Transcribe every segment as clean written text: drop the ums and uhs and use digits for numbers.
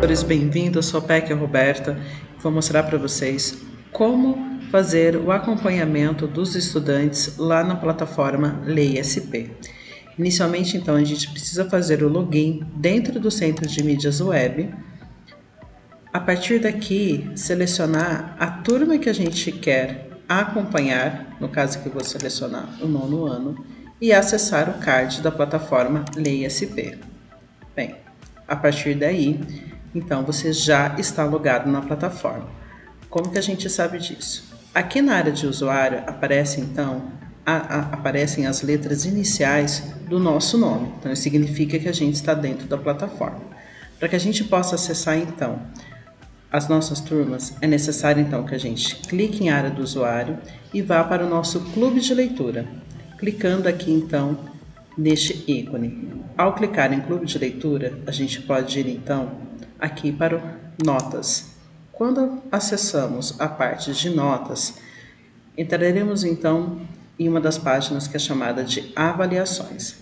Bem-vindos, eu sou a Peca Roberta e vou mostrar para vocês como fazer o acompanhamento dos estudantes lá na plataforma LeiSP. Inicialmente, então, a gente precisa fazer o login dentro do Centro de Mídias Web. A partir daqui, selecionar a turma que a gente quer acompanhar, no caso que eu vou selecionar o 9º ano, e acessar o card da plataforma LeiSP. Bem, a partir daí, então você já está logado na plataforma. Como que a gente sabe disso? Aqui na área de usuário aparece então aparecem as letras iniciais do nosso nome. Então isso significa que a gente está dentro da plataforma. Para que a gente possa acessar então as nossas turmas, é necessário então que a gente clique em área do usuário e vá para o nosso clube de leitura. Clicando aqui então neste ícone. Ao clicar em clube de leitura, a gente pode ir então aqui para o notas. Quando acessamos a parte de notas, entraremos então em uma das páginas que é chamada de avaliações.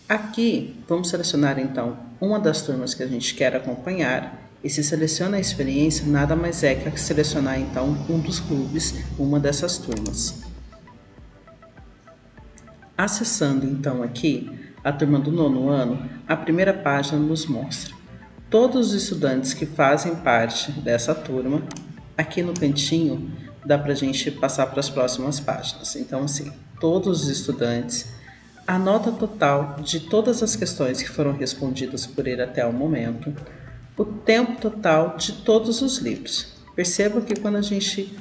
Aqui vamos selecionar então uma das turmas que a gente quer acompanhar, e se seleciona a experiência, nada mais é que selecionar então um dos clubes, uma dessas turmas. Acessando então aqui a turma do 9º ano, a primeira página nos mostra todos os estudantes que fazem parte dessa turma. Aqui no cantinho dá para a gente passar para as próximas páginas. Então assim, todos os estudantes, a nota total de todas as questões que foram respondidas por ele até o momento, o tempo total de todos os livros. Perceba que quando a gente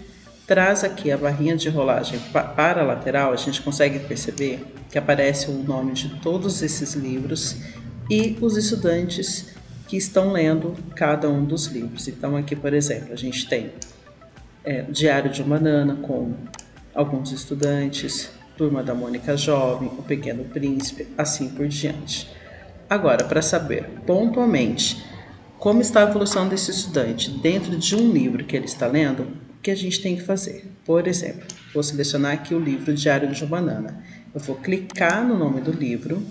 traz aqui a barrinha de rolagem para a lateral, a gente consegue perceber que aparece o nome de todos esses livros e os estudantes que estão lendo cada um dos livros. Então aqui, por exemplo, a gente tem Diário de uma Banana com alguns estudantes, Turma da Mônica Jovem, O Pequeno Príncipe, assim por diante. Agora, para saber pontualmente como está a evolução desse estudante dentro de um livro que ele está lendo, o que a gente tem que fazer? Por exemplo, vou selecionar aqui o livro Diário de uma Banana. Eu vou clicar no nome do livro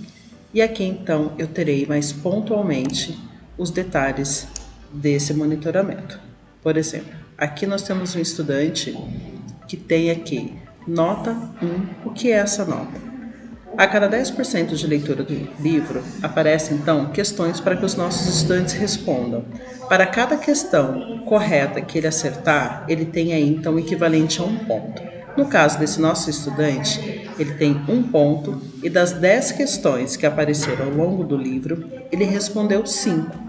e aqui então eu terei mais pontualmente os detalhes desse monitoramento. Por exemplo, aqui nós temos um estudante que tem aqui nota 1. O que é essa nota? A cada 10% de leitura do livro, aparecem então questões para que os nossos estudantes respondam. Para cada questão correta que ele acertar, ele tem aí então o equivalente a 1 ponto. No caso desse nosso estudante, ele tem 1 ponto e das 10 questões que apareceram ao longo do livro, ele respondeu 5,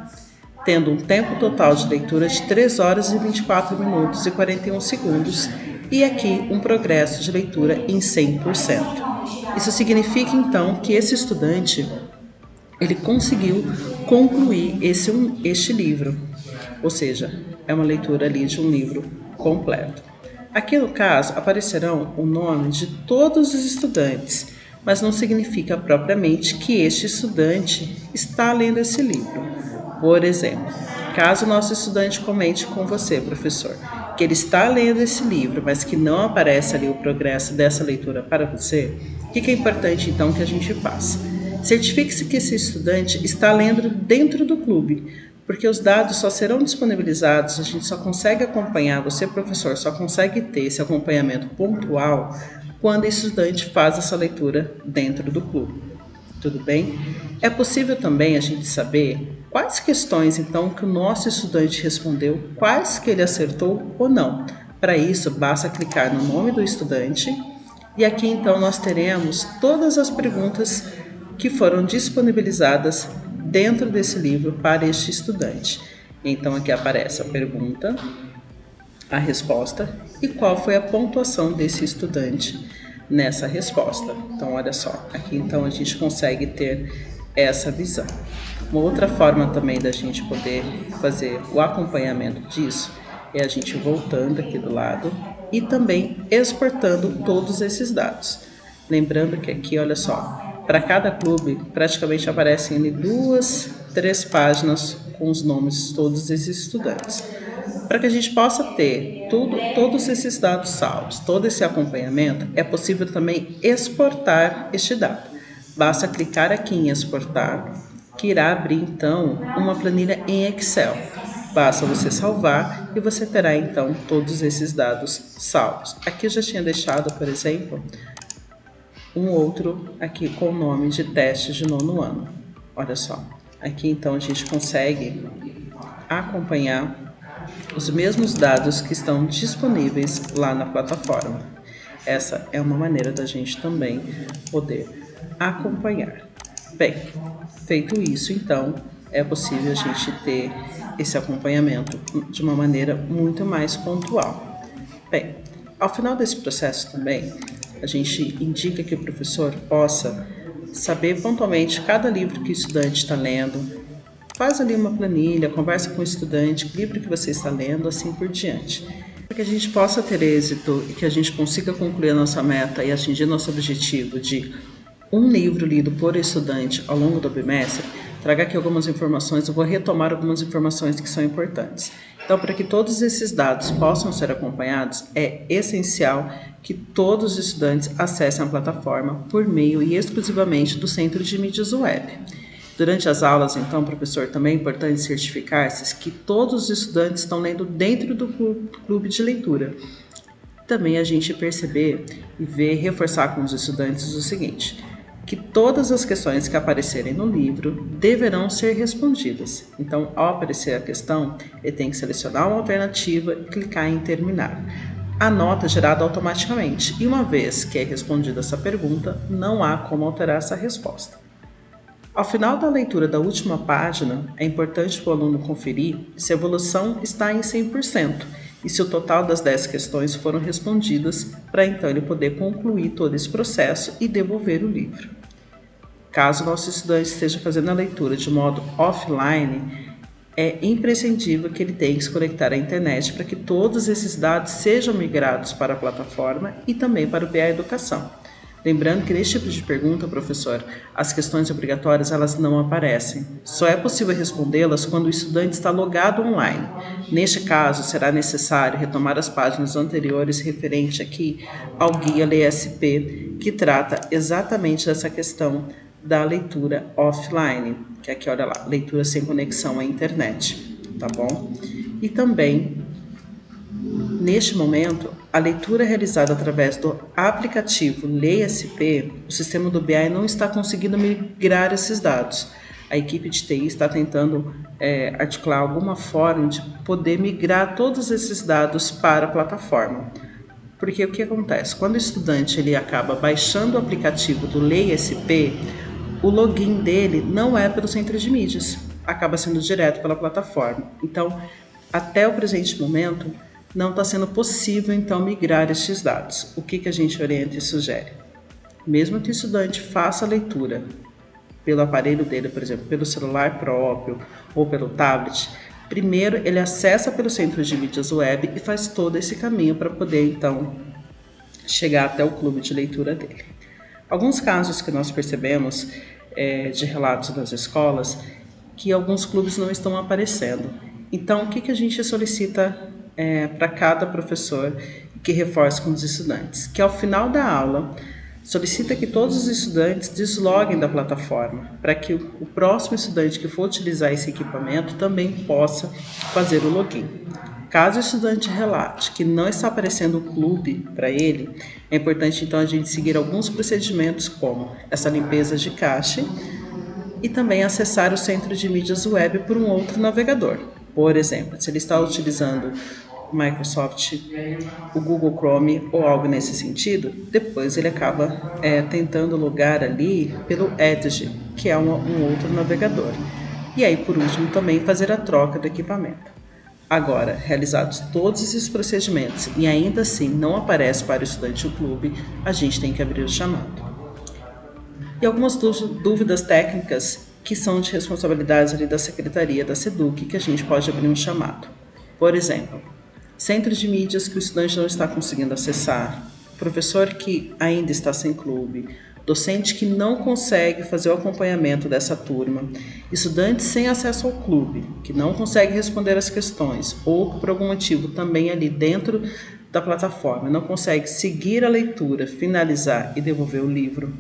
tendo um tempo total de leitura de 3 horas e 24 minutos e 41 segundos e aqui um progresso de leitura em 100%. Isso significa então que esse estudante ele conseguiu concluir este livro, ou seja, é uma leitura ali de um livro completo. Aqui no caso aparecerão o nome de todos os estudantes, mas não significa propriamente que este estudante está lendo esse livro. Por exemplo, caso o nosso estudante comente com você, professor, que ele está lendo esse livro, mas que não aparece ali o progresso dessa leitura para você, o que é importante então que a gente faça? Certifique-se que esse estudante está lendo dentro do clube, porque os dados só serão disponibilizados, a gente só consegue acompanhar, você professor só consegue ter esse acompanhamento pontual quando o estudante faz essa leitura dentro do clube. Tudo bem? É possível também a gente saber quais questões então que o nosso estudante respondeu, quais que ele acertou ou não. Para isso, basta clicar no nome do estudante e aqui então nós teremos todas as perguntas que foram disponibilizadas dentro desse livro para este estudante. Então aqui aparece a pergunta, a resposta e qual foi a pontuação desse estudante nessa resposta. Então olha só, aqui então a gente consegue ter essa visão. Uma outra forma também da gente poder fazer o acompanhamento disso é a gente voltando aqui do lado e também exportando todos esses dados. Lembrando que aqui, olha só, para cada clube praticamente aparecem ali 2, 3 páginas com os nomes de todos esses estudantes. Para que a gente possa ter todos esses dados salvos, todo esse acompanhamento, é possível também exportar este dado. Basta clicar aqui em exportar, que irá abrir então uma planilha em Excel. basta você salvar e você terá então todos esses dados salvos. Aqui eu já tinha deixado, por exemplo, um outro aqui com o nome de teste de nono ano. Olha só, aqui então a gente consegue acompanhar os mesmos dados que estão disponíveis lá na plataforma. Essa é uma maneira da gente também poder acompanhar. Bem, feito isso, então, é possível a gente ter esse acompanhamento de uma maneira muito mais pontual. Bem, ao final desse processo também, a gente indica que o professor possa saber pontualmente cada livro que o estudante está lendo, faz ali uma planilha, conversa com o estudante, que livro que você está lendo, assim por diante. Para que a gente possa ter êxito e que a gente consiga concluir a nossa meta e atingir nosso objetivo de um livro lido por estudante ao longo do bimestre, traga aqui algumas informações, eu vou retomar algumas informações que são importantes. Então, para que todos esses dados possam ser acompanhados, é essencial que todos os estudantes acessem a plataforma por meio e exclusivamente do Centro de Mídias Web. Durante as aulas, então, professor, também é importante certificar-se que todos os estudantes estão lendo dentro do clube de leitura. Também a gente perceber e ver, reforçar com os estudantes o seguinte, que todas as questões que aparecerem no livro deverão ser respondidas. Então, ao aparecer a questão, ele tem que selecionar uma alternativa e clicar em terminar. A nota é gerada automaticamente e uma vez que é respondida essa pergunta, não há como alterar essa resposta. Ao final da leitura da última página, é importante para o aluno conferir se a evolução está em 100% e se o total das 10 questões foram respondidas, para então ele poder concluir todo esse processo e devolver o livro. Caso o nosso estudante esteja fazendo a leitura de modo offline, é imprescindível que ele tenha que se conectar à internet para que todos esses dados sejam migrados para a plataforma e também para o BA Educação. Lembrando que nesse tipo de pergunta, professor, as questões obrigatórias elas não aparecem. Só é possível respondê-las quando o estudante está logado online. Neste caso, será necessário retomar as páginas anteriores referente aqui ao guia LESP, que trata exatamente dessa questão da leitura offline, que aqui, olha lá, leitura sem conexão à internet, tá bom? E também, neste momento, a leitura realizada através do aplicativo LESP, o sistema do BI não está conseguindo migrar esses dados. A equipe de TI está tentando articular alguma forma de poder migrar todos esses dados para a plataforma. Porque o que acontece? Quando o estudante ele acaba baixando o aplicativo do LESP, o login dele não é pelo centro de mídias, acaba sendo direto pela plataforma. Então, até o presente momento, não está sendo possível, então, migrar estes dados. O que a gente orienta e sugere? Mesmo que o estudante faça a leitura pelo aparelho dele, por exemplo, pelo celular próprio ou pelo tablet, primeiro ele acessa pelo centro de mídias web e faz todo esse caminho para poder, então, chegar até o clube de leitura dele. Alguns casos que nós percebemos de relatos das escolas, que alguns clubes não estão aparecendo. Então, o que a gente solicita para cada professor que reforce com os estudantes? Que ao final da aula, solicita que todos os estudantes desloguem da plataforma, para que o próximo estudante que for utilizar esse equipamento também possa fazer o login. Caso o estudante relate que não está aparecendo o clube para ele, é importante então a gente seguir alguns procedimentos como essa limpeza de cache e também acessar o centro de mídias web por um outro navegador. Por exemplo, se ele está utilizando o Microsoft, o Google Chrome ou algo nesse sentido, depois ele acaba tentando logar ali pelo Edge, que é um outro navegador. E aí, por último, também fazer a troca do equipamento. Agora, realizados todos esses procedimentos e ainda assim não aparece para o estudante o clube, a gente tem que abrir o chamado. E algumas dúvidas técnicas que são de responsabilidade ali da Secretaria da SEDUC, que a gente pode abrir um chamado. Por exemplo, centros de mídias que o estudante não está conseguindo acessar, professor que ainda está sem clube, docente que não consegue fazer o acompanhamento dessa turma, estudante sem acesso ao clube, que não consegue responder as questões, ou por algum motivo também ali dentro da plataforma não consegue seguir a leitura, finalizar e devolver o livro.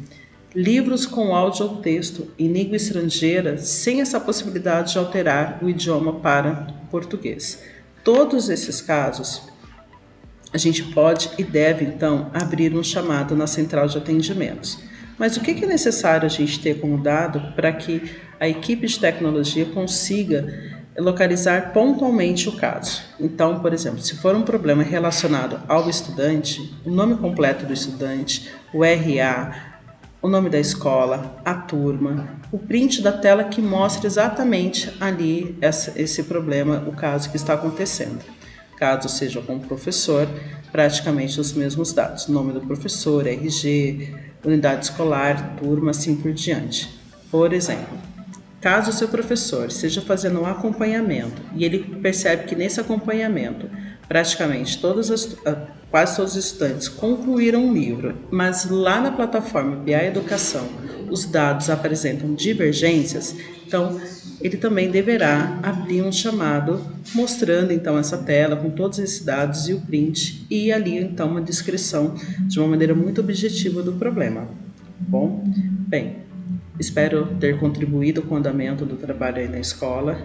livros com áudio ou texto em língua estrangeira sem essa possibilidade de alterar o idioma para português. Todos esses casos, a gente pode e deve, então, abrir um chamado na central de atendimentos. Mas o que é necessário a gente ter como dado para que a equipe de tecnologia consiga localizar pontualmente o caso? Então, por exemplo, se for um problema relacionado ao estudante, o nome completo do estudante, o RA, o nome da escola, a turma, o print da tela que mostra exatamente ali esse problema, o caso que está acontecendo. Caso seja com o professor, praticamente os mesmos dados, nome do professor, RG, unidade escolar, turma, assim por diante. Por exemplo, caso o seu professor esteja fazendo um acompanhamento e ele percebe que nesse acompanhamento praticamente quase todos os estudantes concluíram um livro, mas lá na plataforma BI Educação os dados apresentam divergências, então ele também deverá abrir um chamado mostrando então essa tela com todos esses dados e o print e ali então uma descrição de uma maneira muito objetiva do problema. Bom, bem, espero ter contribuído com o andamento do trabalho aí na escola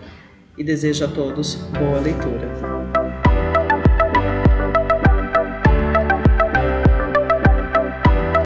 e desejo a todos boa leitura.